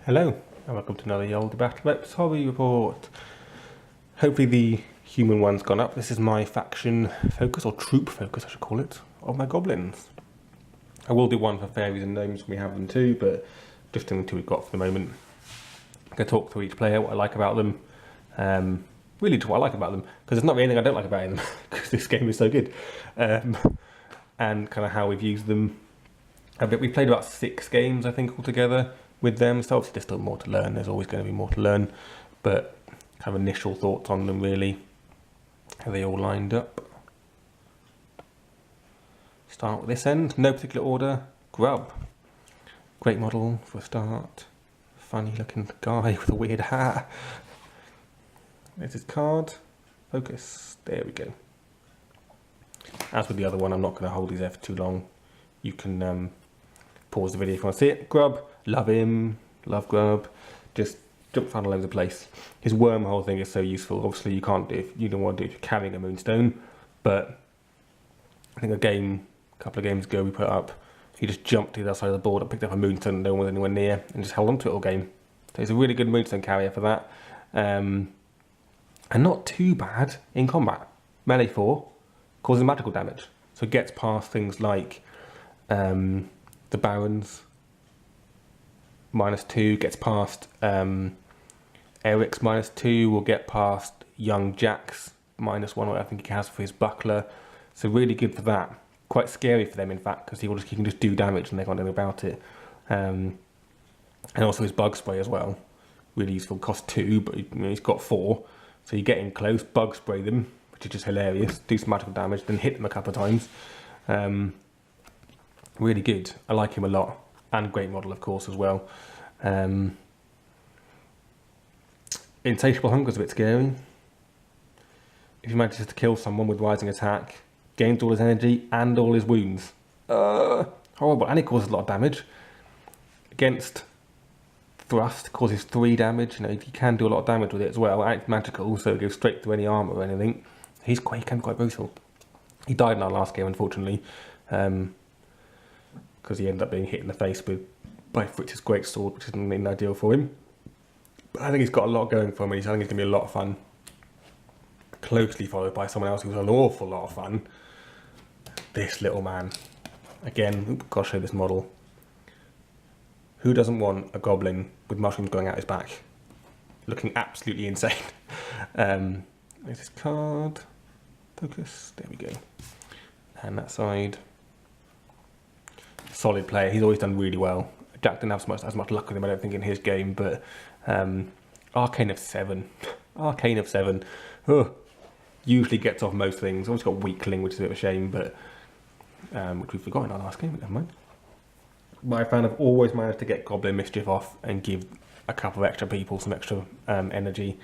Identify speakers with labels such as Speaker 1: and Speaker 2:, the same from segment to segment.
Speaker 1: Hello, and welcome to another Olde Battle Reps Hobby Report. Hopefully the human one's gone up. This is my faction focus, or troop focus I should call it, of my goblins. I will do one for fairies and gnomes when we have them too, but just doing the two we've got for the moment. I'm going to talk to each player, what I like about them, really what I like about them, because there's not really anything I don't like about them, because this game is so good, and kind of how we've used them. We played about 6 games I think altogether with them, so obviously there's still more to learn, there's always going to be more to learn, but kind of initial thoughts on them really, how they all lined up. Start with this end, no particular order. Grub, great model for a start, funny looking guy with a weird hat. There's his card, focus, there we go. As with the other one, I'm not going to hold these there for too long. You can pause the video if you want to see it. Grub, love him, love Grub, just jump around all over the place. His wormhole thing is so useful. Obviously you can't do it, you don't want to do it if you're carrying a Moonstone, but I think a couple of games ago we put up, he just jumped to the other side of the board and picked up a Moonstone, no one was anywhere near, and just held on to it all game. So he's a really good Moonstone carrier for that. And not too bad in combat. Melee 4, causes magical damage. So it gets past things like the Barons, -2, gets past Eric's -2, will get past Young Jack's -1, what I think he has for his buckler. So really good for that. Quite scary for them in fact, because he can just do damage and they can't do anything about it. And also his bug spray as well. Really useful, cost 2, but he's got 4. So you get in close, bug spray them, which is just hilarious, do some magical damage, then hit them a couple of times. Really good, I like him a lot. And great model of course as well. Insatiable Hunger is a bit scary. If he manages to kill someone with rising attack, gains all his energy and all his wounds. Horrible, and it causes a lot of damage. Against thrust, causes 3 damage. You can do a lot of damage with it as well, and it's magical, so it goes straight through any armour or anything. He can be quite brutal. He died in our last game, unfortunately, because he ended up being hit in the face by Fritz's greatsword, which isn't really ideal for him. But I think he's got a lot going for him, and I think it's going to be a lot of fun. Closely followed by someone else who's an awful lot of fun. This little man. Again, got to show this model. Who doesn't want a goblin with mushrooms going out his back? Looking absolutely insane. There's his card. Focus. There we go. And that side. Solid player. He's always done really well. Jack didn't have as much luck with him, I don't think, in his game, but Arcane of 7. Arcane of 7. Usually gets off most things. Always got Weakling, which is a bit of a shame, but which we forgot in our last game, but never mind. But I found I've always managed to get Goblin Mischief off and give a couple of extra people some extra energy.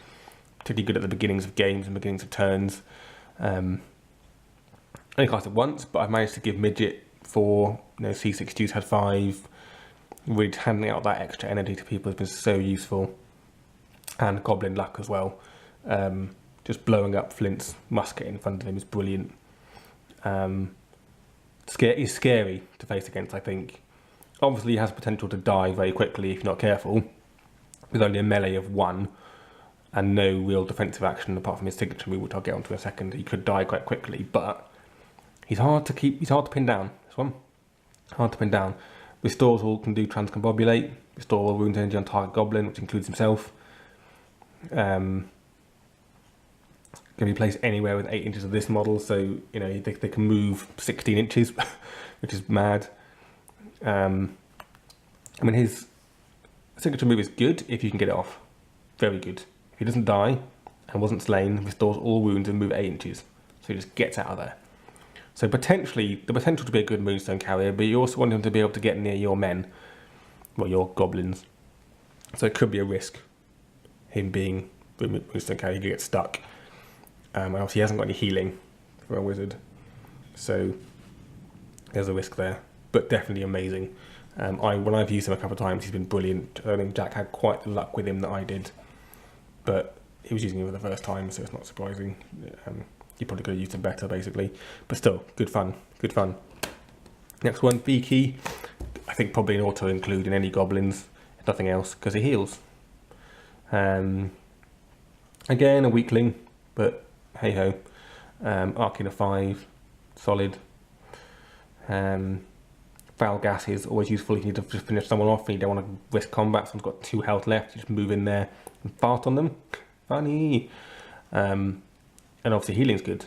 Speaker 1: Particularly good at the beginnings of games and beginnings of turns. Only cast it once, but I've managed to give Midget 4, C62's had 5. Really handing out that extra energy to people has been so useful. And Goblin Luck as well. Just blowing up Flint's musket in front of him is brilliant. He's scary to face against, I think. Obviously he has potential to die very quickly if you're not careful. With only a melee of 1 and no real defensive action apart from his signature move, which I'll get onto in a second. He could die quite quickly, but he's hard to pin down, this one. Hard to pin down. Restores all, can do transcombobulate, restore all wound energy on target goblin, which includes himself. Can be placed anywhere with 8 inches of this model, so they can move 16 inches, which is mad. His signature move is good if you can get it off. Very good. If he doesn't die and wasn't slain, restores all wounds and move 8 inches. So he just gets out of there. So potentially, the potential to be a good Moonstone carrier, but you also want him to be able to get near your men, well, your goblins. So it could be a risk, him being the Moonstone carrier, he could get stuck. Obviously he hasn't got any healing for a wizard, so there's a risk there, but definitely amazing. When I've used him a couple of times, he's been brilliant. I don't think Jack had quite the luck with him that I did, but he was using him for the first time, so it's not surprising. You probably could have used him better, basically, but still, good fun, good fun. Next one, Beaky. I think probably an auto include in any goblins. nothing else, because he heals. Again, a weakling, but hey ho. Arcane of 5, solid. Foul gas is always useful if you need to just finish someone off and you don't want to risk combat. Someone's got 2 health left, you just move in there and fart on them. Funny. And obviously healing's good.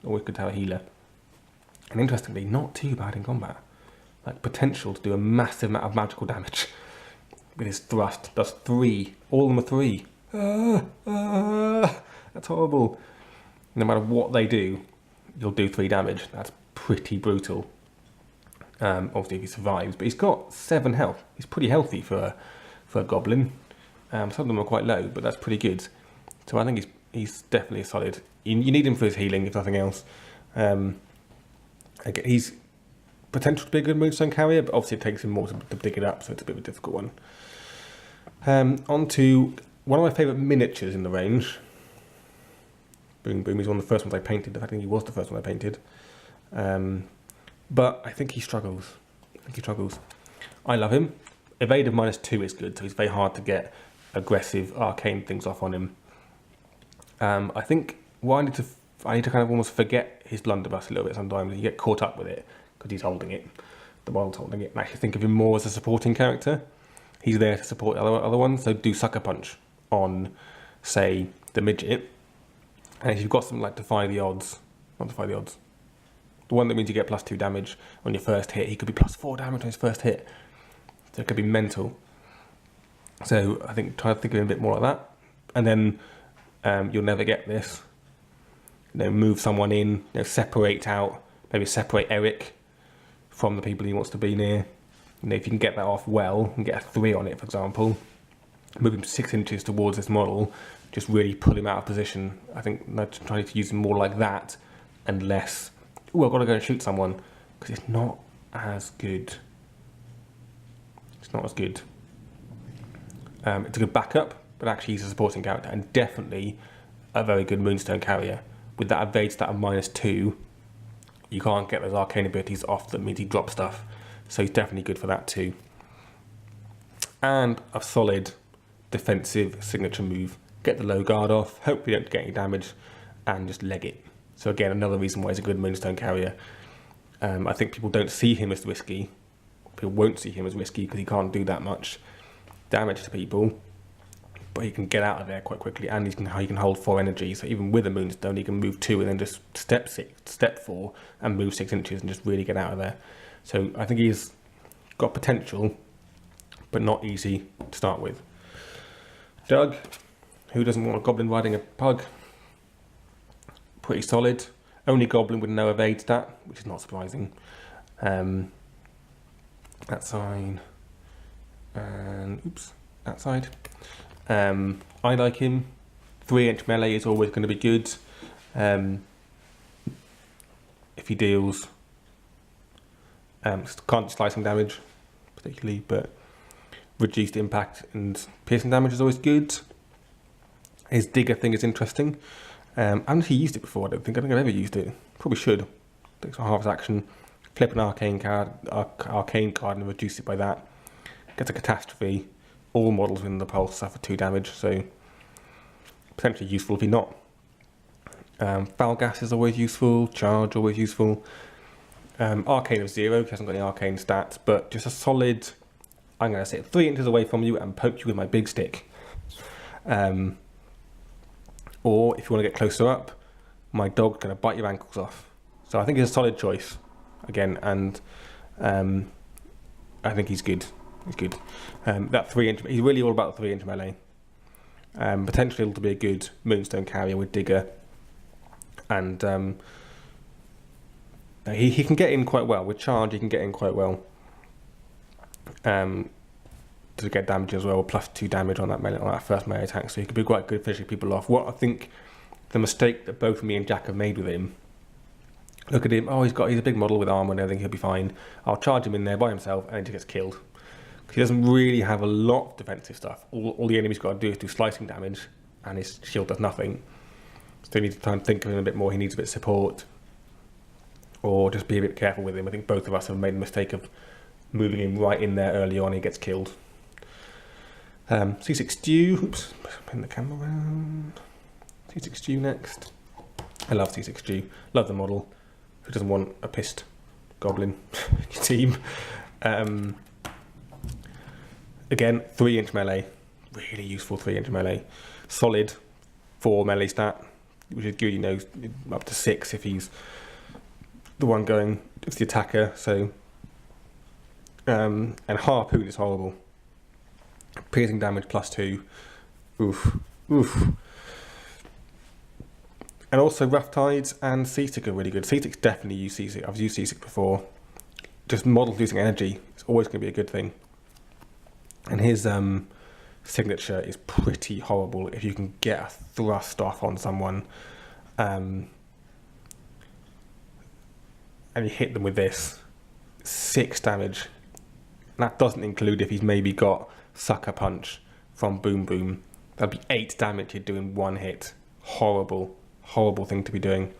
Speaker 1: Always good to have a healer. And interestingly, not too bad in combat. Like potential to do a massive amount of magical damage. With his thrust, does 3. All of them are 3. That's horrible. No matter what they do, you'll do 3 damage. That's pretty brutal. Obviously if he survives, but he's got 7 health. He's pretty healthy for a goblin. Some of them are quite low, but that's pretty good. So I think he's definitely solid. You need him for his healing, if nothing else. Again, he's potential to be a good Moonstone carrier, but obviously it takes him more to dig it up, so it's a bit of a difficult one. On to one of my favourite miniatures in the range. Boom Boom, he's one of the first ones I painted. I think he was the first one I painted. But I think he struggles. I love him. Evade of -2 is good, so he's very hard to get aggressive arcane things off on him. I think I need to kind of almost forget his blunderbuss a little bit sometimes. You get caught up with it because he's holding it. The model's holding it. And actually think of him more as a supporting character. He's there to support the other ones. So do Sucker Punch on, say, the midget. And if you've got something like Defy the Odds, not Defy the Odds, the one that means you get +2 damage on your first hit, he could be +4 damage on his first hit. So it could be mental. So I think try to think of him a bit more like that. And then you'll never get this. Move someone in, separate out, maybe separate Eric from the people he wants to be near. If you can get that off well and get a 3 on it, for example, move him 6 inches towards this model, just really pull him out of position. I think trying to use him more like that and less, oh, I've got to go and shoot someone, because it's not as good. It's not as good. It's a good backup, but actually he's a supporting character and definitely a very good Moonstone carrier. With that evade stat of -2, you can't get those arcane abilities off that means he drops stuff. So he's definitely good for that too. And a solid defensive signature move. Get the low guard off, hopefully don't get any damage, and just leg it. So again, another reason why he's a good Moonstone carrier. I think people don't see him as risky. People won't see him as risky because he can't do that much damage to people. But he can get out of there quite quickly, and he can hold 4 energy. So even with a Moonstone, he can move 2 and then just step 4 and move 6 inches and just really get out of there. So I think he's got potential, but not easy to start with. Doug, who doesn't want a goblin riding a pug? Pretty solid. Only goblin with no evade stat, which is not surprising. That side. And oops, that side. I like him. 3-inch melee is always going to be good. If he deals can't slicing damage particularly, but reduced impact and piercing damage is always good. His digger thing is interesting. I haven't actually used it before. I don't think I've ever used it. Probably should. Takes a half action. Flip an arcane card and reduce it by that. Gets a catastrophe. All models in the pulse suffer 2 damage, so potentially useful if you're not. Foul gas is always useful. Charge always useful. Arcane of 0, he hasn't got any arcane stats, but just a solid, I'm going to sit 3 inches away from you and poke you with my big stick. Or if you want to get closer up, my dog's going to bite your ankles off. So I think it's a solid choice, again, and I think he's good. He's good. That 3-inch, he's really all about the 3-inch melee. Potentially to be a good Moonstone carrier with digger, and he can get in quite well. With charge, he can get in quite well. To get damage as well, +2 damage on that first melee attack, so he could be quite good finishing people off. What I think the mistake that both me and Jack have made with him, look at him, he's a big model with armor and everything, he'll be fine. I'll charge him in there by himself and he just gets killed. He doesn't really have a lot of defensive stuff. All the enemy's got to do is do slicing damage, and his shield does nothing. So you need to try and think of him a bit more. He needs a bit of support, or just be a bit careful with him. I think both of us have made the mistake of moving him right in there early on. He gets killed. C6 Stew. Oops, pin the camera around. C6 Stew next. I love C6 Stew. Love the model. Who doesn't want a pissed goblin in your team? Again, 3-inch melee. Really useful 3-inch melee. Solid 4 melee stat, which is good, you know, up to 6 if he's the one going, it's the attacker. So, and Harpoon is horrible. Piercing damage +2. Oof. Oof. And also Rough Tides and Seasick are really good. Seasick definitely use Seasick. I've used Seasick before. Just models losing energy. It's always going to be a good thing. And his signature is pretty horrible if you can get a thrust off on someone. And you hit them with this. 6 damage. And that doesn't include if he's maybe got Sucker Punch from Boom Boom. That'd be 8 damage you'd do in 1 hit. Horrible. Horrible thing to be doing.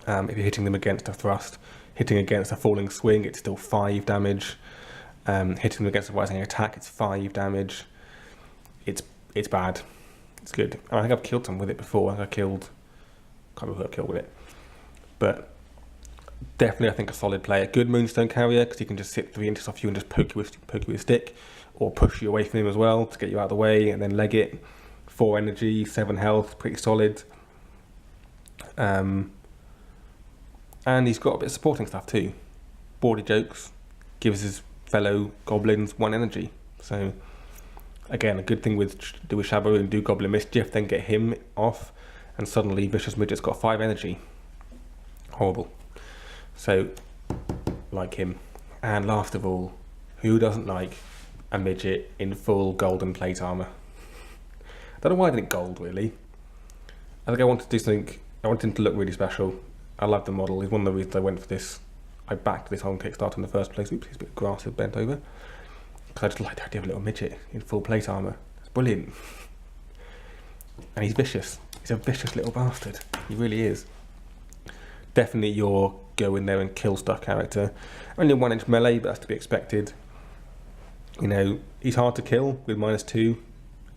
Speaker 1: If you're hitting them against a thrust, hitting against a falling swing, it's still 5 damage. Hitting them against a rising attack, it's 5 damage. It's bad. It's good. I think I've killed some with it before. Can't remember who I killed with it. But definitely, I think a solid player. Good Moonstone carrier because he can just sit 3 inches off you and just poke you with a stick, or push you away from him as well to get you out of the way, and then leg it. 4 energy, 7 health, pretty solid. And he's got a bit of supporting stuff too. Bawdy Jokes gives his fellow goblins 1 energy. So again, a good thing with Shabaroon, do Goblin Mischief, then get him off, and suddenly Vicious Midget's got 5 energy. Horrible. So, like him. And last of all, who doesn't like a midget in full golden plate armor? I don't know why I did gold, really. I think I wanted to do something, I wanted him to look really special. I love the model. He's one of the reasons I went for this. I backed this on Kickstarter in the first place. Oops, his bit of grass is bent over. Because I just like the idea of a little midget in full plate armour. It's brilliant. And he's vicious. He's a vicious little bastard. He really is. Definitely your go in there and kill stuff character. Only 1-inch melee, but that's to be expected. You know, he's hard to kill with -2.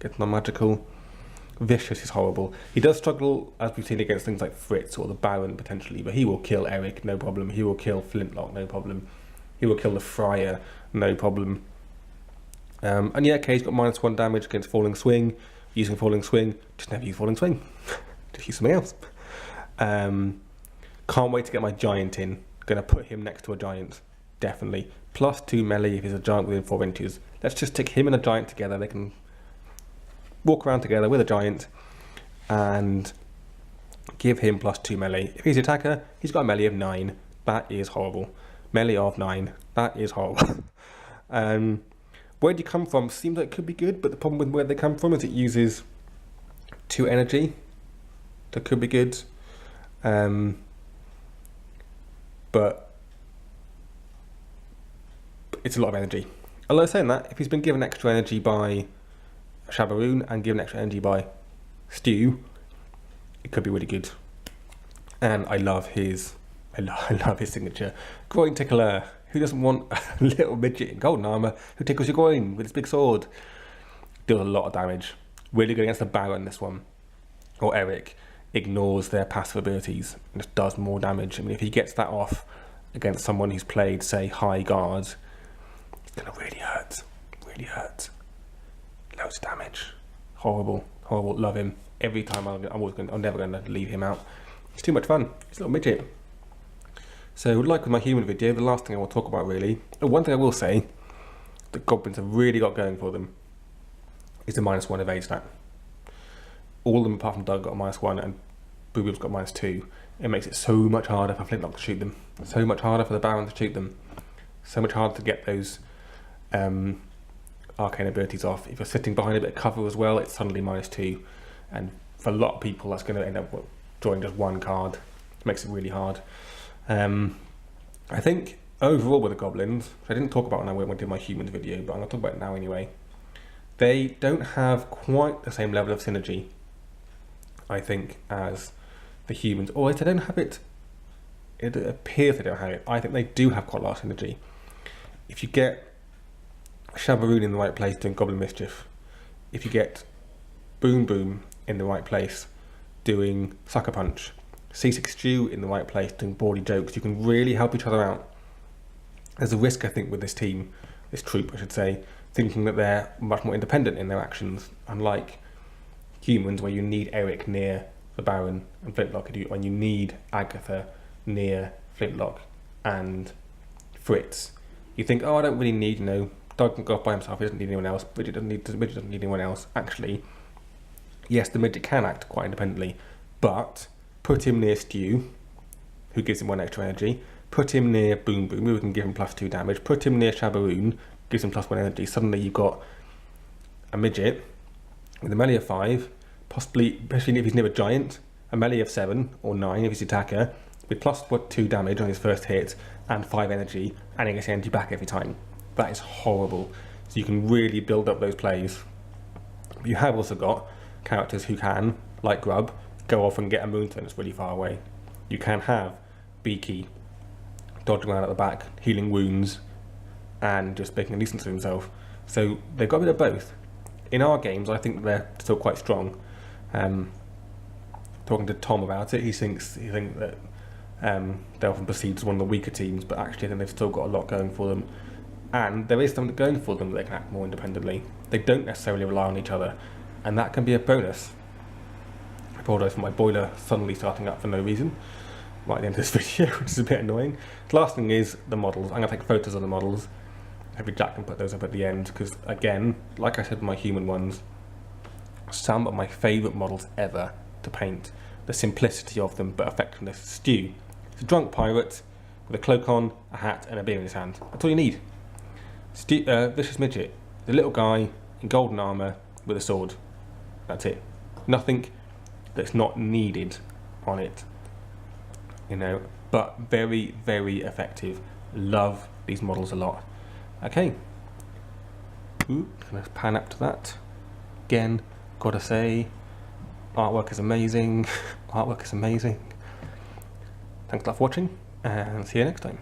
Speaker 1: Gets non-magical. Vicious is horrible. He does struggle, as we've seen, against things like Fritz or the Baron potentially, but he will kill Eric, no problem. He will kill Flintlock, no problem. He will kill the Friar, no problem. And yeah, okay, he's got -1 damage against Falling Swing. Using Falling Swing, just never use Falling Swing. Just use something else. Can't wait to get my Giant in. Gonna put him next to a Giant, definitely. +2 melee if he's a Giant within 4 inches. Let's just stick him and a Giant together. They can walk around together with a Giant and give him +2 melee. If he's an attacker, he's got a melee of 9. That is horrible. Melee of 9. That is horrible. Where do you come from? Seems like it could be good, but the problem with where they come from is it uses 2 energy. That could be good. But it's a lot of energy. Although saying that, if he's been given extra energy by Shabaroon and given extra energy by Stew, it could be really good. And I love his signature. Groin Tickler. Who doesn't want a little midget in golden armour who tickles your groin with his big sword? Deals a lot of damage. Really good against the Baron, this one. Or Eric. Ignores their passive abilities and just does more damage. I mean, if he gets that off against someone who's played, say, High Guard, it's going to really hurt. Really hurt. Loads of damage. Horrible. Horrible. Love him. Every time I'm never going to leave him out. It's too much fun. It's a little midget. So, like with my human video, the last thing I want to talk about really, one thing I will say, the Goblins have really got going for them, is the -1 evade stat. All of them apart from Doug got a -1 and Boo Boom's got -2. It makes it so much harder for Flintlock to shoot them. So much harder for the Baron to shoot them. So much harder to get those arcane abilities off. If you're sitting behind a bit of cover as well, it's suddenly -2. And for a lot of people, that's going to end up drawing just 1 card. It makes it really hard. I think overall with the Goblins, which I didn't talk about when I did my humans video, but I'm going to talk about it now anyway. They don't have quite the same level of synergy, I think, as the humans. Or if they don't have it, it appears they don't have it. I think they do have quite a lot of synergy. If you get Shabaroon in the right place doing Goblin Mischief, if you get Boom Boom in the right place doing Sucker Punch, C6 Stew in the right place doing bawdy jokes, you can really help each other out. There's a risk, I think, with this team, this troupe I should say, thinking that they're much more independent in their actions, unlike humans where you need Eric near the Baron and Flintlock, when you need Agatha near Flintlock and Fritz. You think, oh, I don't really need, Doug can go off by himself, he doesn't need anyone else, Bridget doesn't need anyone else. Actually, yes, the midget can act quite independently, but put him near Stew, who gives him 1 extra energy, put him near Boom Boom, who can give him +2 damage, put him near Shabaroon, gives him +1 energy. Suddenly you've got a midget with a melee of 5, possibly, especially if he's near a giant, a melee of 7 or 9 if he's attacker, with +2 damage on his first hit and 5 energy, and he gets energy back every time. That is horrible. So you can really build up those plays. But you have also got characters who can, like Grub, go off and get a Moonstone that's really far away. You can have Beaky dodging around at the back, healing wounds, and just making a nuisance of himself. So they've got a bit of both. In our games, I think they're still quite strong. Talking to Tom about it, he thinks that they're often perceived as one of the weaker teams, but actually I think they've still got a lot going for them. And there is something going for them that they can act more independently. They don't necessarily rely on each other, and that can be a bonus. I apologise for my boiler suddenly starting up for no reason right at the end of this video, which is a bit annoying. The last thing is the models. I'm going to take photos of the models. Maybe Jack can put those up at the end, because again, like I said with my human ones, some of my favourite models ever to paint. The simplicity of them, but effectiveness. Stew. It's a drunk pirate with a cloak on, a hat, and a beer in his hand. That's all you need. Vicious Midget, the little guy in golden armour with a sword. That's it. Nothing that's not needed on it. But very, very effective. Love these models a lot. Okay. Gonna pan up to that. Again, gotta say, artwork is amazing. Artwork is amazing. Thanks a lot for watching, and see you next time.